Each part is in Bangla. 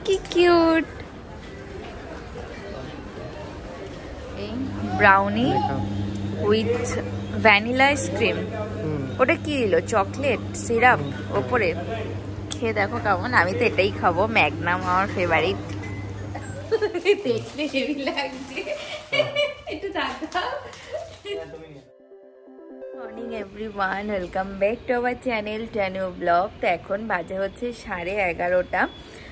কি কিউট। এই ব্রাউনি উইথ ভ্যানিলা আইসক্রিম। ওটা কি দিল? চকলেট সিরাপ ওপরে। খেয়ে দেখো কেমন। আমি তো এটাই খাবো, ম্যাগনাম আমার ফেভারিট। দেখতে হেভি লাগছে। একটু তাকাও। Morning everyone, welcome back to our channel Tanu blog. তো এখন বাজে হচ্ছে 11:30।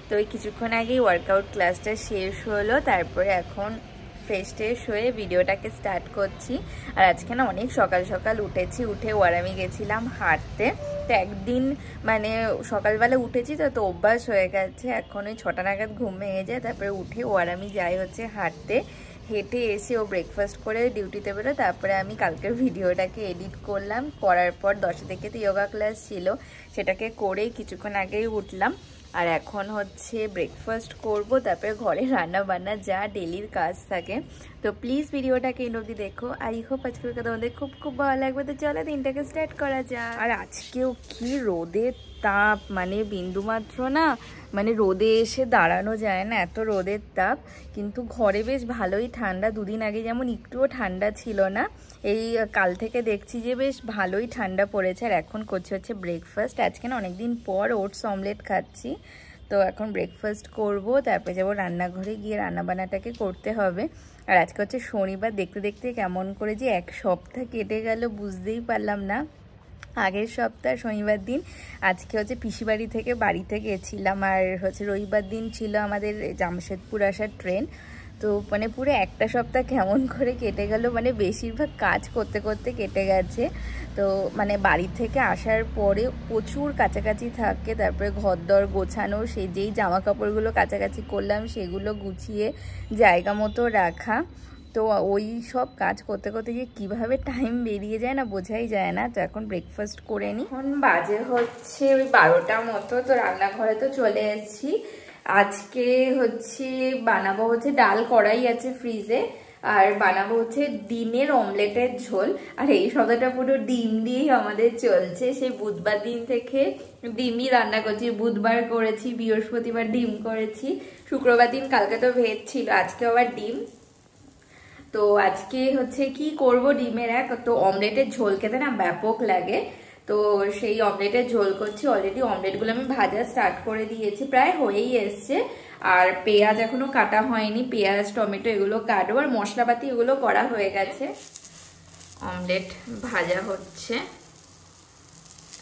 তো ওই কিছুক্ষণ আগেই ওয়ার্কআউট ক্লাসটা শেষ হলো, তারপরে এখন ফ্রেশ ট্রেশ হয়ে ভিডিওটাকে স্টার্ট করছি। আর আজকে না অনেক সকাল সকাল উঠেছি, উঠে ওয়ারামি গেছিলাম হাঁটতে। তো একদিন মানে সকালবেলা উঠেছি তো অভ্যাস হয়ে গেছে, এখন ওই 6টা নাগাদ ঘুম ভেঙে যায়, তারপরে উঠে ওয়ারামি যাই হচ্ছে হাঁটতে। হেঁটে এসে ও ব্রেকফাস্ট করে ডিউটিতে বেরো, তারপরে আমি কালকের ভিডিওটাকে এডিট করলাম। করার পর 10টা থেকে তো যোগা ক্লাস ছিল, সেটাকে করেই কিছুক্ষণ আগেই উঠলাম। আর এখন হচ্ছে ব্রেকফাস্ট করব, তারপরে ঘরে রান্না বান্না যা ডেলির কাজ থাকে। তো প্লিজ ভিডিওটাকে এন্ড অবধি দেখো। আই হোপ আজকের কথা তোমাদের খুব খুব ভালো লাগবে। তো চলো দিনটাকে স্টার্ট করা যায়। আর আজকেও কি রোদের তাপ, মানে বিন্দুমাত্র না, মানে রোদে এসে দাঁড়ানো যায় না, এত রোদের তাপ। কিন্তু ঘরে বেশ ভালোই ঠান্ডা। দুদিন আগে যেমন একটুও ঠান্ডা ছিল না, এই কাল থেকে দেখছি যে বেশ ভালোই ঠান্ডা পড়েছে। আর এখন করছি হচ্ছে ব্রেকফাস্ট। আজকে না অনেকদিন পর ওটস অমলেট খাচ্ছি। তো এখন ব্রেকফাস্ট করব, তারপরে যাবো রান্নাঘরে, গিয়ে রান্নাবান্নাটাকে করতে হবে। আর আজকে হচ্ছে শনিবার। দেখতে দেখতে কেমন করে যে এক সপ্তাহ কেটে গেল বুঝতেই পারলাম না। আগের সপ্তাহ শনিবার দিন আজকে হচ্ছে পিসিবাড়ি থেকে বাড়িতে গেছিলাম, আর হচ্ছে রবিবার দিন ছিল আমাদের জামশেদপুর আসার ট্রেন। তো মানে পুরো একটা সপ্তাহ কেমন করে কেটে গেল, মানে বেশিরভাগ কাজ করতে করতে কেটে গেছে। তো মানে বাড়ি থেকে আসার পরে প্রচুর কাছাকাছি থাকে, তারপরে ঘরদর গোছানো, সেই যেই জামা কাপড়গুলো কাছাকাছি করলাম সেগুলো গুছিয়ে জায়গা মতো রাখা। তো ওই সব কাজ করতে করতে যে কীভাবে টাইম বেরিয়ে যায় না বোঝাই যায় না। তো এখন ব্রেকফাস্ট করে নিই। এখন বাজে হচ্ছে ওই 12টার মতো। তো রান্নাঘরে তো চলে এসেছি। আজকে হচ্ছে বানাবো হচ্ছে ডাল, কড়াই আছে ফ্রিজে, আর বানাবো হচ্ছে ডিমের অমলেটের ঝোল। আর এই সপ্তাহটা পুরো ডিম দিয়েই আমাদের চলছে। সেই বুধবার দিন থেকে ডিমই রান্না করছি। বুধবার করেছি, বৃহস্পতিবার ডিম করেছি, শুক্রবার দিন কালকে তো ভেজ ছিল, আজকে আবার ডিম। তো আজকে হচ্ছে কি করব, ডিমের তো অমলেটের ঝোল খেতে না ব্যাপক লাগে। তো সেই অমলেটের ঝোল করছি। অলরেডি অমলেটগুলো আমি ভাজা স্টার্ট করে দিয়েছি, প্রায় হয়েই এসছে। আর পেঁয়াজ এখনো কাটা হয়নি, পেঁয়াজ টমেটো এগুলো কাটবো। আর মশলাপাতি এগুলো করা হয়ে গেছে। অমলেট ভাজা হচ্ছে।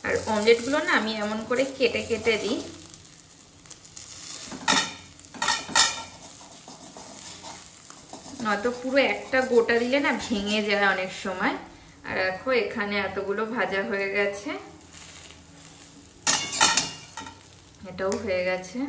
আর অমলেটগুলো না আমি এমন করে কেটে কেটে দিই, নয়তো পুরো একটা গোটা দিলে না ভেঙে যায় অনেক সময়। আর দেখো এখানে এতগুলো ভাজা হয়ে গেছে, এটাও হয়ে গেছে।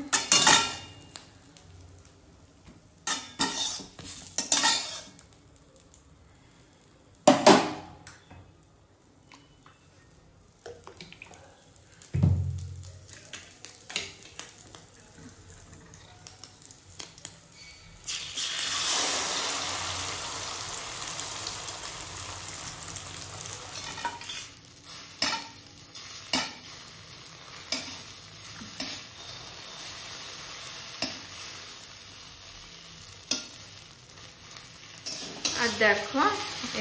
আর দেখো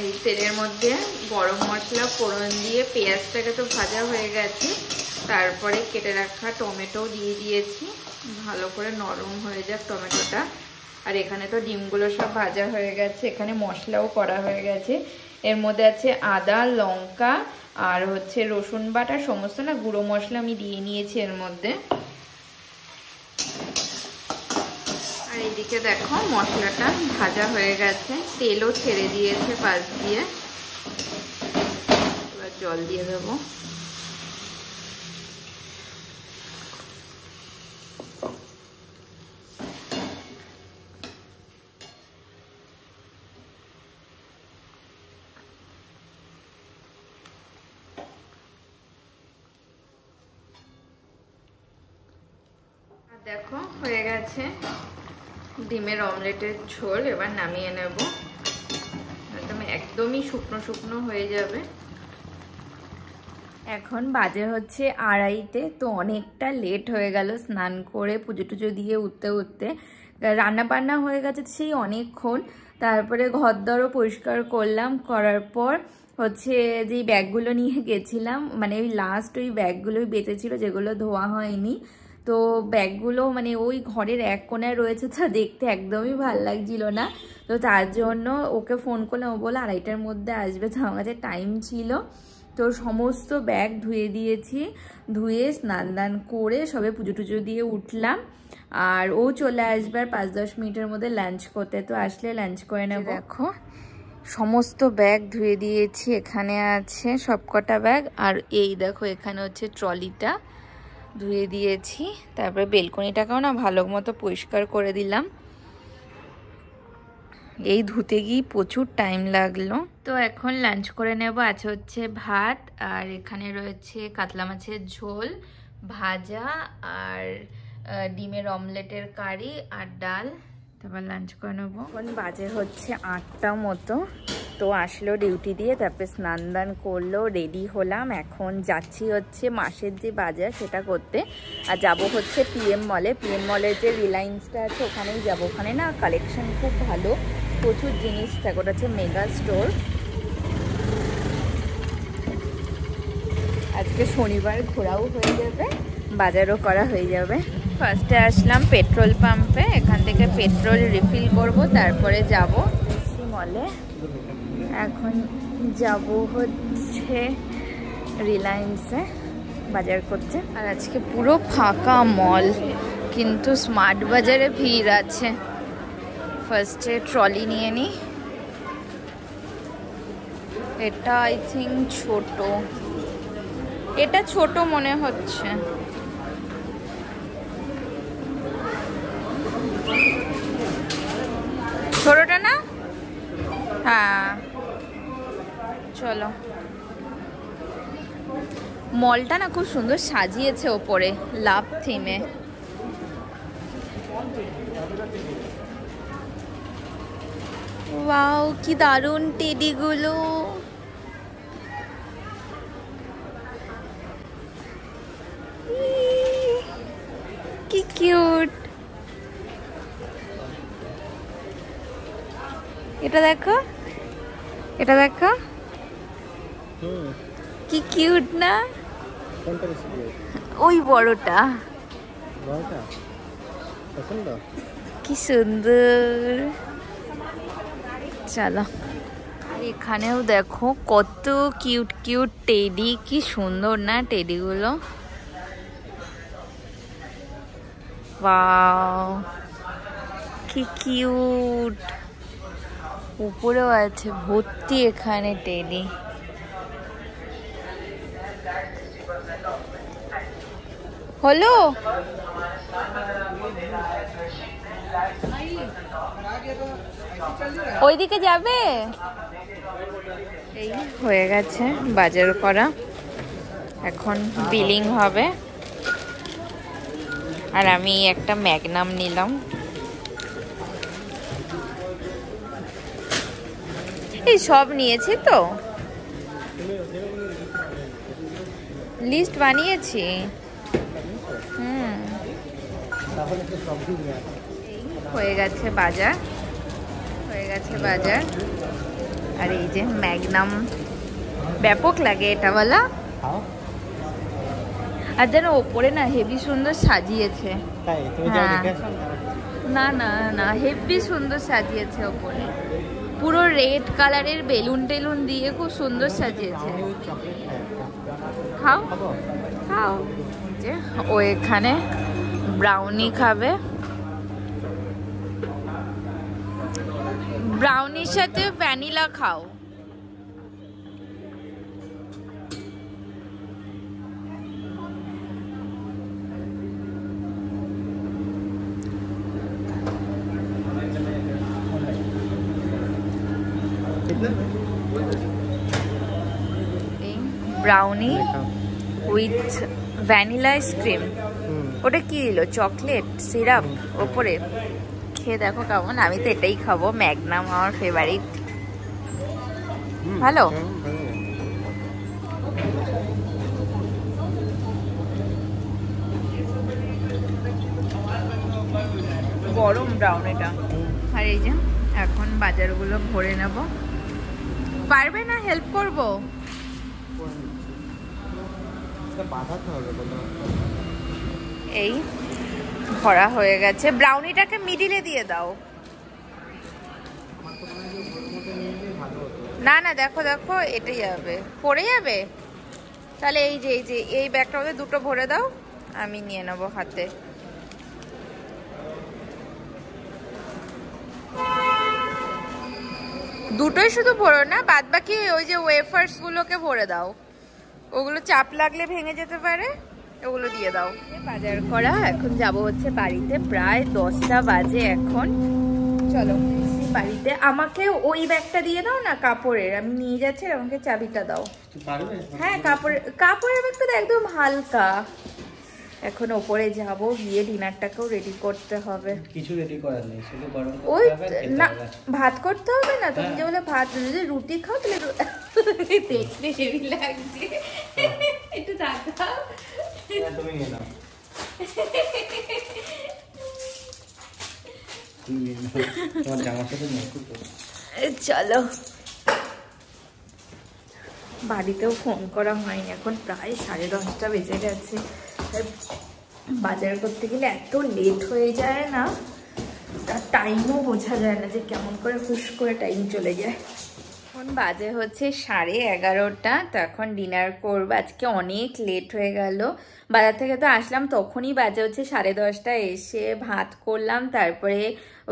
এই তেলের মধ্যে গরম মশলা ফোড়ন দিয়ে পেঁয়াজটাকে তো ভাজা হয়ে গেছে, তারপরে কেটে রাখা টমেটো দিয়ে দিয়েছি, ভালো করে নরম হয়ে যাক টমেটোটা। আর এখানে তো ডিমগুলো সব ভাজা হয়ে গেছে, এখানে মশলাও করা হয়ে গেছে। এর মধ্যে আছে আদা, লঙ্কা আর হচ্ছে রসুন বাটা, সমস্ত না গুঁড়ো মশলা আমি দিয়ে নিয়েছি এর মধ্যে। আর এইদিকে দেখো মশলাটা ভাজা হয়ে গেছে, তেলও ছেড়ে দিয়েছে পাশ দিয়ে। এবার জল দিয়ে দেবো। দেখো হয়ে গেছে ডিমের অমলেটের ঝোল। এবার নামিয়ে নেব, একদমই শুকনো শুকনো হয়ে যাবে। এখন বাজে হচ্ছে 2:30, তো অনেকটা লেট হয়ে গেল স্নান করে পুজো টুজো দিয়ে উঠতে উঠতে। রান্না বান্না হয়ে গেছে সেই অনেকক্ষণ, তারপরে ঘরদরও পরিষ্কার করলাম, করার পর হচ্ছে যে ব্যাগগুলো নিয়ে গেছিলাম, মানে ওই লাস্ট ওই ব্যাগগুলোই বেঁচেছিল যেগুলো ধোয়া হয়নি, তো ব্যাগগুলো মানে ওই ঘরের এক কোণায় রয়েছে, তো দেখতে একদমই ভাল লাগছিল না। তো তার জন্য ওকে ফোন করলাম, ও বলে 2:30টার মধ্যে আসবে, তো আমার কাছে টাইম ছিল। তো সমস্ত ব্যাগ ধুয়ে দিয়েছি, ধুয়ে স্নান দান করে সবে পুজো টুজো দিয়ে উঠলাম। আর ও চলে আসবে আর 5-10 মিনিটের মধ্যে লাঞ্চ করতে, তো আসলে লাঞ্চ করে নেব। দেখো সমস্ত ব্যাগ ধুয়ে দিয়েছি, এখানে আছে সবকটা ব্যাগ, আর এই দেখো এখানে হচ্ছে ট্রলিটা ধুয়ে দিয়েছি। তারপরে বেলকনিটাকেও না ভালো মতো পরিষ্কার করে দিলাম, এই ধুতে গিয়ে প্রচুর টাইম লাগলো। তো এখন লাঞ্চ করে নেব। আছে হচ্ছে ভাত, আর এখানে রয়েছে কাতলা মাছের ঝোল, ভাজা, আর ডিমের অমলেটের কারি আর ডাল। তারপর লাঞ্চ করে নেবো। এখন বাজে হচ্ছে 8টা মতো, তো আসলো ডিউটি দিয়ে, তারপরে স্নান দান করলো, রেডি হলাম। এখন যাচ্ছি হচ্ছে মাসের যে বাজার সেটা করতে, আর যাব হচ্ছে পিএম মলে। পিএম মলের যে রিলায়েন্সটা আছে ওখানেই যাবো। ওখানে না কালেকশন খুব ভালো, প্রচুর জিনিস থাকে, ওটা হচ্ছে মেগা স্টোর। আজকে শনিবার ঘোরাও হয়ে যাবে, বাজারও করা হয়ে যাবে। ফার্স্টে আসলাম পেট্রোল পাম্পে, এখান থেকে পেট্রোল রিফিল করব, তারপরে যাব মলে। এখন যাব হচ্ছে রিলায়েন্সে বাজার করতে। আর আজকে পুরো ফাঁকা মল, কিন্তু স্মার্ট বাজারে ভিড় আছে। ফার্স্টে ট্রলি নিয়ে নিই, এটা আই থিঙ্ক ছোট, এটা ছোট মনে হচ্ছে। ছোটটা না? হ্যাঁ চলো। মলটা না খুব সুন্দর সাজিয়েছে ওপরে লাভ থিমে। ওয়াও কি দারুণ টেডিগুলো, কি কিউট। এটা দেখো, এটা দেখো কি কিউট না? ওই বড়টা কি সুন্দর। চলো, এখানেও দেখো কত কিউট কিউট টেডি, কি সুন্দর না টেডিগুলো। ওয়াও কি কিউট। উপরেও আছে ভর্তি এখানে টেডি। হলো ওইদিকে যাবে। এই হয়ে গেছে বাজার করা, এখন বিলিং হবে। আর আমি একটা ম্যাগনাম নিলাম। এই সব নিয়েছি তো, লিস্ট বানিয়েছি। হয়ে গেছে বাজার, হয়ে গেছে বাজার। আর এই যে ম্যাগনাম, ব্যাপক লাগে এটা বলা। আর যেন ওপরে না হেভি সুন্দর সাজিয়েছে। না না না, হেভি সুন্দর সাজিয়েছে ওপরে, পুরো রেড কালারের বেলুন টেলুন দিয়ে খুব সুন্দর সাজিয়েছে। খাও খাও। যে ও এখানে ব্রাউনি খাবে, ব্রাউনির সাথে ভ্যানিলা খাও। Brownie with vanilla ice cream. ওটা কি দিল? চকলেট সিরাপ ওপরে। খেয়ে দেখো কেমন। আমি তো এটাই খাবো, ম্যাগনাম আমার ফেভারিট। ভালো গরম ব্রাউনিটা। আর এই যে এখন বাজারগুলো ভরে নেব। পারবে না হেল্প করব? এই ভরা হয়ে গেছে। ব্রাউনিটাকে মিডিলে দিয়ে দাও। না না, দেখো দেখো, এটাই যাবে, পড়ে যাবে। তাহলে এই যে এই ব্যাগটার মধ্যে দুটো ভরে দাও, আমি নিয়ে নেবো হাতে। দুটোই শুধু ভরো না, বাদ বাকি ওই যে ওয়েফার্স গুলোকে ভরে দাও, ওগুলো চাপ লাগলে ভেঙে যেতে পারে, ওগুলো দিয়ে দাও। বাজার করা, এখন যাব হচ্ছে বাড়িতে। প্রায় 10টা বাজে এখন। চলো বাড়িতে। আমাকে ওই ব্যাগটা দিয়ে দাও না, কাপড়ের, আমি নিয়ে যাচ্ছি। আমাকে চাবিটা দাও। হ্যাঁ, কাপড়ের ব্যাগটা তো একদম হালকা। এখন ওপরে যাব, গিয়ে ডিনারটাকেও রেডি করতে হবে। কিছু রেডি করার নেই, শুধু গরম করতে হবে। ওই না, ভাত করতে হবে না। তুমি যে বলে ভাত, যদি রুটি খাও তাহলে দেখতে হেভি লাগছে। একটু তাকাও। তুমি নিয়ে নাও। চলো, বাড়িতেও ফোন করা হয়নি, এখন প্রায় 10:30 বেজে গেছে। বাজার করতে গেলে এত লেট হয়ে যায় না, তার টাইমও বোঝা যায় না, যে কেমন করে হুশ করে টাইম চলে যায়। এখন বাজে হচ্ছে 11:30। তো এখন ডিনার করবো। আজকে অনেক লেট হয়ে গেল। বাজার থেকে তো আসলাম তখনই বাজে হচ্ছে 10:30। এসে ভাত করলাম, তারপরে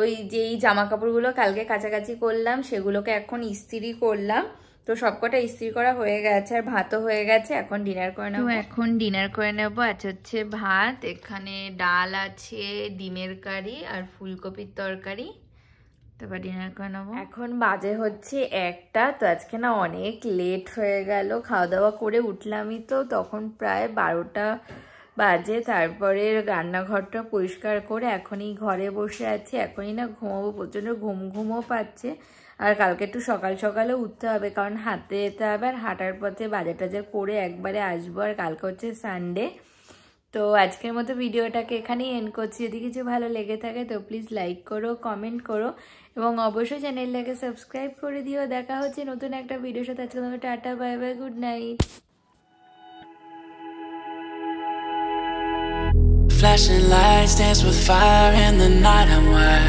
ওই যেই জামা কাপড়গুলো কালকে কাছাকাছি করলাম সেগুলোকে এখন ইস্ত্রি করলাম। তো সবকটা ইস্ত্রি করা হয়ে গেছে, আর ভাতও হয়ে গেছে। এখন ডিনার করে নেবো। এখন ডিনার করে নেবো। আজ হচ্ছে ভাত, এখানে ডাল আছে, ডিমের কারি আর ফুলকপির তরকারি। তারপর ডিনার করে নেবো। এখন বাজে হচ্ছে 1টা। তো আজকে না অনেক লেট হয়ে গেল। খাওয়া দাওয়া করে উঠলামই তো তখন প্রায় 12টা বাজে। তারপরে রান্নাঘরটা পরিষ্কার করে এখনই ঘরে বসে আছি। এখনই না ঘুমাবো, প্রচণ্ড ঘুমও পাচ্ছে। আর কালকে একটু সকাল সকালে উঠতে হবে, কারণ হাঁটতে যেতে হবে। আর হাঁটার পথে বাজার টাজার করে একবারে আসবো। আর কালকে হচ্ছে সানডে। তো আজকের মতো ভিডিওটাকে এখানেই এন্ড করছি। যদি কিছু ভালো লেগে থাকে তো প্লিজ লাইক করো, কমেন্ট করো, এবং অবশ্যই চ্যানেলটাকে সাবস্ক্রাইব করে দিও। দেখা হচ্ছে নতুন একটা ভিডিওর সাথে। আজকে তোমাকে tata, bye bye, good night. Flashing lights dance with fire in the night. I'm wired.